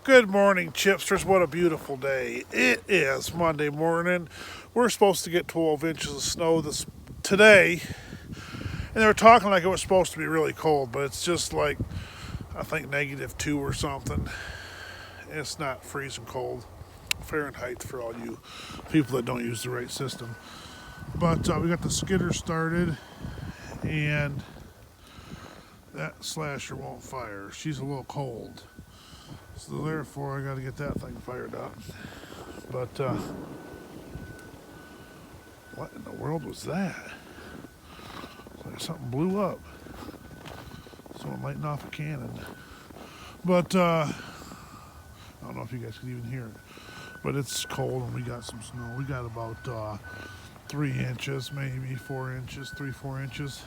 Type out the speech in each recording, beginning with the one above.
Good morning, Chipsters. What a beautiful day. It is Monday morning. We're supposed to get 12 inches of snow today, and they were talking like it was supposed to be really cold, but it's just like, I think, -2 or something. It's not freezing cold. Fahrenheit for all you people that don't use the right system. But we got the skidder started, and that slasher won't fire. She's a little cold. So therefore, I got to get that thing fired up. But what in the world was that? It's like something blew up. Someone lighting off a cannon. But I don't know if you guys can even hear it. But it's cold and we got some snow. We got about 3 inches, maybe 4 inches, 3-4 inches.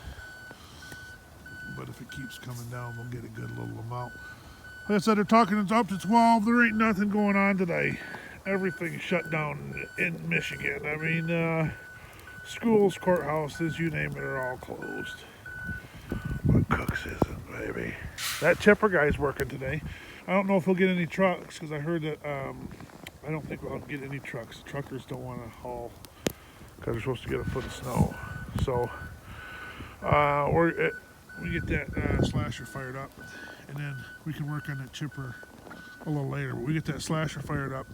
But if it keeps coming down, we'll get a good little amount. Like I said, they're talking it's up to 12. There ain't nothing going on today. Everything's shut down in Michigan. I mean, schools, courthouses, you name it, are all closed. But Cooks isn't, baby. That chipper guy's working today. I don't know if he'll get any trucks because I heard that I don't think we'll get any trucks. The truckers don't want to haul because they're supposed to get a foot of snow. So we get that slasher fired up, and then we can work on that chipper a little later. But we get that slasher fired up,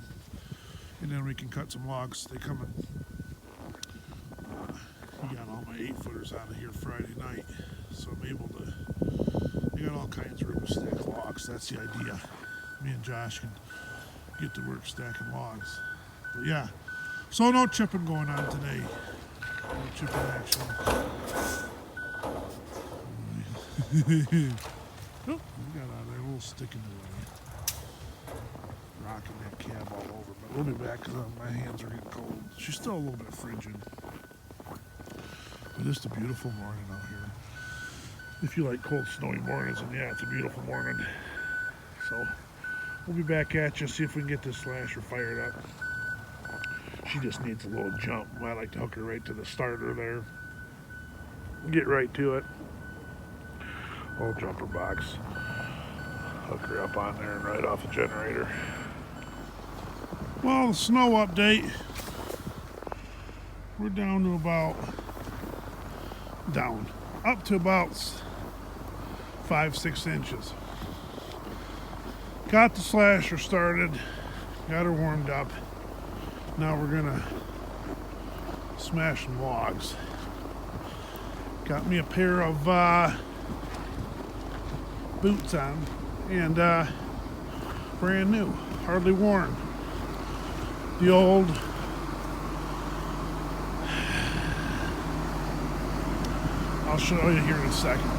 and then we can cut some logs. They come in. He got all my 8-footers out of here Friday night, so I'm able to. They got all kinds of room to stack logs. That's the idea. Me and Josh can get to work stacking logs. But yeah, so no chipping going on today. No chipping action. Oh, we got out of there, a little stick in the way. Rocking that cab all over, but we'll be back because my hands are getting cold. She's still a little bit frigid. But it's a beautiful morning out here. If you like cold, snowy mornings, and yeah, it's a beautiful morning. So we'll be back at you, see if we can get this slasher fired up. She just needs a little jump. I like to hook her right to the starter there. Get right to it. Old jumper box. Hook her up on there and right off the generator. Well, the snow update. We're up to about 5-6 inches. Got the slasher started, got her warmed up. Now we're gonna smash some logs. Got me a pair of boots on, and brand new, hardly worn. The old I'll show you here in a second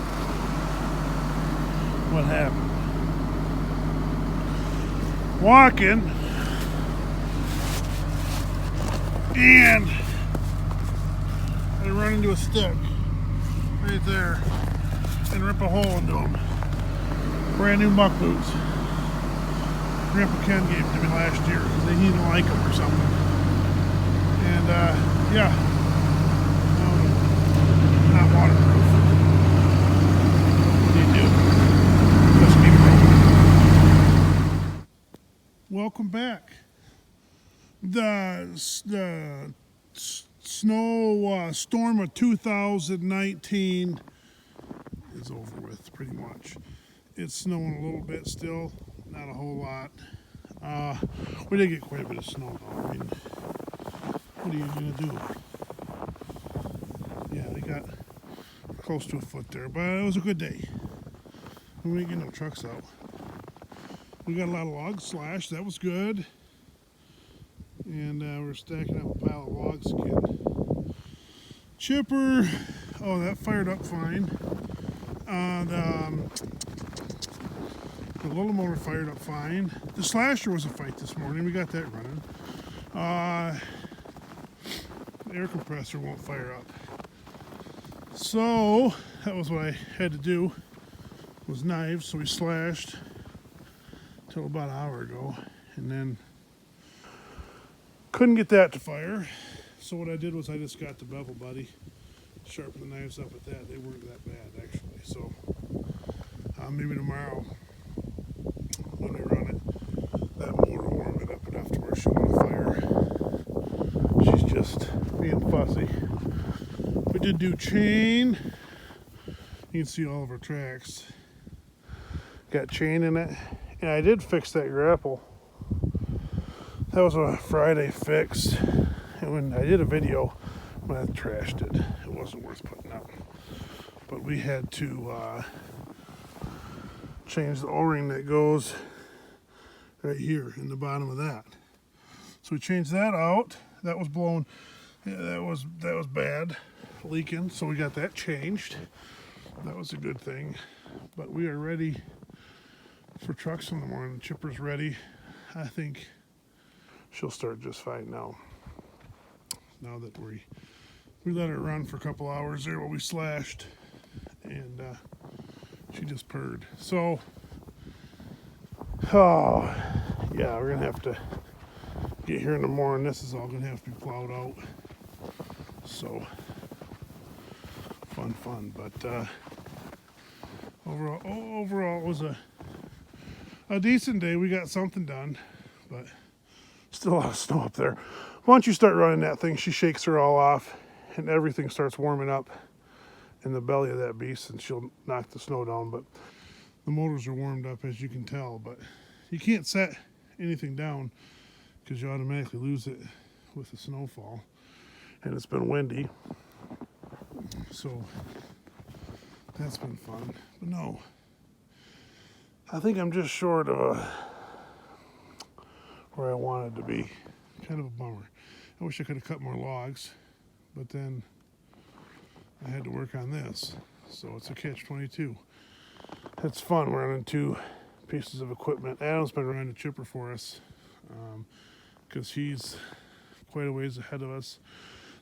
what happened. Walking, and I run into a stick right there and rip a hole into them. Brand new muck boots. Grandpa Ken gave them to me last year because he didn't like them or something. And yeah, not waterproof. They do. Let's keep rolling. Welcome back. The snow storm of 2019 is over with, pretty much. It's snowing a little bit still, not a whole lot. We did get quite a bit of snow though. I mean, what are you gonna do? Yeah, we got close to a foot there, but it was a good day. We didn't get no trucks out. We got a lot of logs slashed, that was good. And we're stacking up a pile of logs again. Chipper, oh, that fired up fine. The little motor fired up fine. The slasher was a fight this morning. We got that running. The air compressor won't fire up. So that was what I had to do. Was knives. So we slashed till about an hour ago, and then couldn't get that to fire. So what I did was I just got the bevel buddy, sharpened the knives up with that. They weren't that bad actually. So maybe tomorrow when we run it, fussy. We did do chain. You can see all of our tracks. Got chain in it. And I did fix that grapple. That was a Friday fix. And when I did a video, when I trashed it, it wasn't worth putting up. But we had to change the O-ring that goes right here in the bottom of that. So we changed that out. That was blown. Yeah, that was bad, leaking. So we got that changed. That was a good thing. But we are ready for trucks in the morning. Chipper's ready. I think she'll start just fine now. Now that we let her run for a couple hours there while we slashed, and she just purred. So, oh yeah, we're gonna have to get here in the morning. This is all gonna have to be plowed out. So fun. But overall, it was a decent day. We got something done, but still a lot of snow up there. Once you start running that thing, she shakes her all off, and everything starts warming up in the belly of that beast, and she'll knock the snow down. But the motors are warmed up, as you can tell. But you can't set anything down because you automatically lose it with the snowfall, and it's been windy, so that's been fun. But no, I think I'm just short of where I wanted to be. Kind of a bummer. I wish I could have cut more logs, but then I had to work on this, so it's a catch-22. It's fun running two pieces of equipment. Adam's been running a chipper for us because he's quite a ways ahead of us.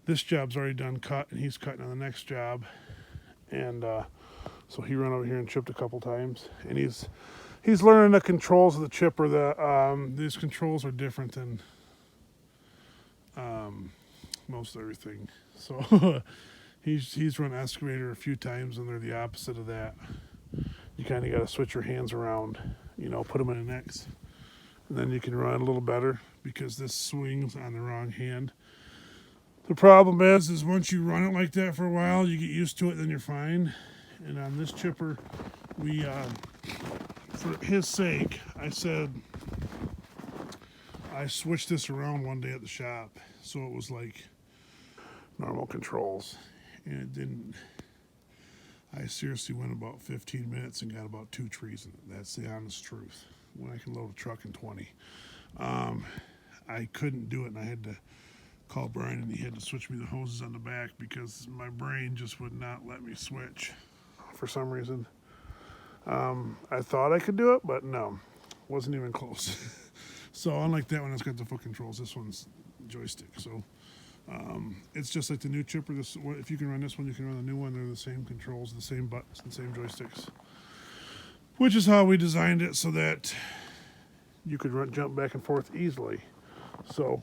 This job's already done cut, and he's cutting on the next job, and so he ran over here and chipped a couple times, and he's learning the controls of the chipper. These controls are different than most everything. So he's run excavator a few times, and they're the opposite of that. You kind of got to switch your hands around, put them in an X, and then you can run a little better because this swings on the wrong hand. The problem is once you run it like that for a while, you get used to it, then you're fine. And on this chipper, we for his sake, I said I switched this around one day at the shop, so it was like normal controls, and it didn't. I seriously went about 15 minutes and got about 2 trees in it. That's the honest truth. When I can load a truck in 20, I couldn't do it, and I had to call Brian, and he had to switch me the hoses on the back because my brain just would not let me switch for some reason. I thought I could do it, but no, wasn't even close. So unlike that one, it's got the foot controls. This one's joystick. So it's just like the new chipper. If you can run this one, you can run the new one. They're the same controls, the same buttons, the same joysticks, which is how we designed it so that you could jump back and forth easily. So,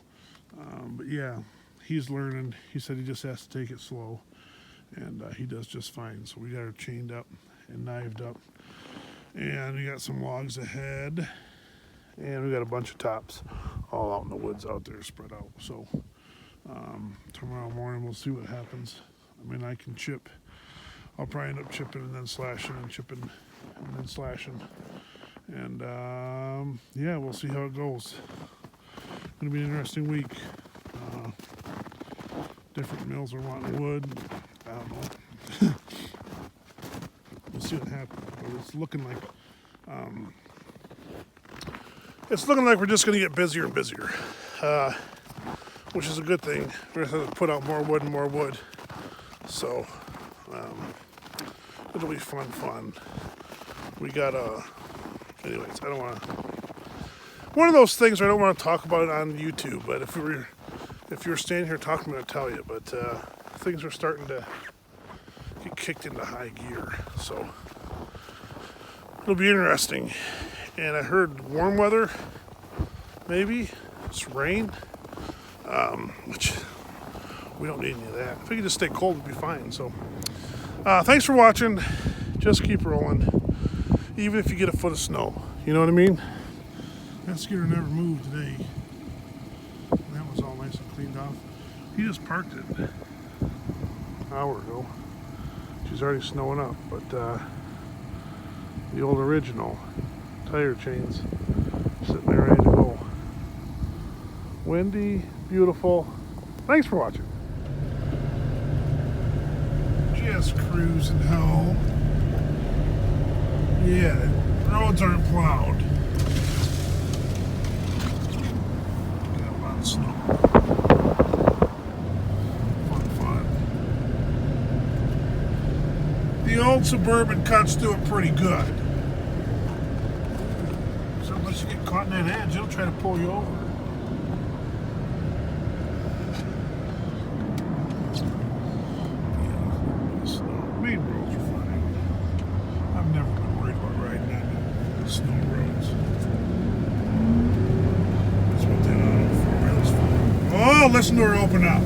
but yeah, he's learning. He said he just has to take it slow, and he does just fine. So we got her chained up and knived up, and we got some logs ahead, and we got a bunch of tops all out in the woods out there spread out. So tomorrow morning we'll see what happens. I mean, I can chip. I'll probably end up chipping and then slashing and chipping and then slashing, and yeah, we'll see how it goes. It's gonna be an interesting week. Different mills are wanting wood. I don't know. We'll see what happens. But it's looking like we're just gonna get busier and busier, which is a good thing. We're gonna have to put out more wood and more wood. So it'll be fun. We got anyways, I don't want to. One of those things where I don't want to talk about it on YouTube, but if you were standing here talking, I'm going to tell you. But things are starting to get kicked into high gear, so it'll be interesting. And I heard warm weather, maybe it's rain, which we don't need any of that. If we could just stay cold, we'd be fine. So thanks for watching. Just keep rolling, even if you get a foot of snow. You know what I mean? That skidder never moved today. That was all nice and cleaned off. He just parked it an hour ago. She's already snowing up, but the old original tire chains sitting there ready to go. Windy, beautiful. Thanks for watching. Just cruising home. Yeah, the roads aren't plowed. Got a lot of snow. Fun. The old Suburban cuts do it pretty good. So unless you get caught in that edge, it'll try to pull you over. Main roads are fine. I've never been worried about riding on the snow roads. That's what that auto 4-wheel's for. Oh, listen to her open up.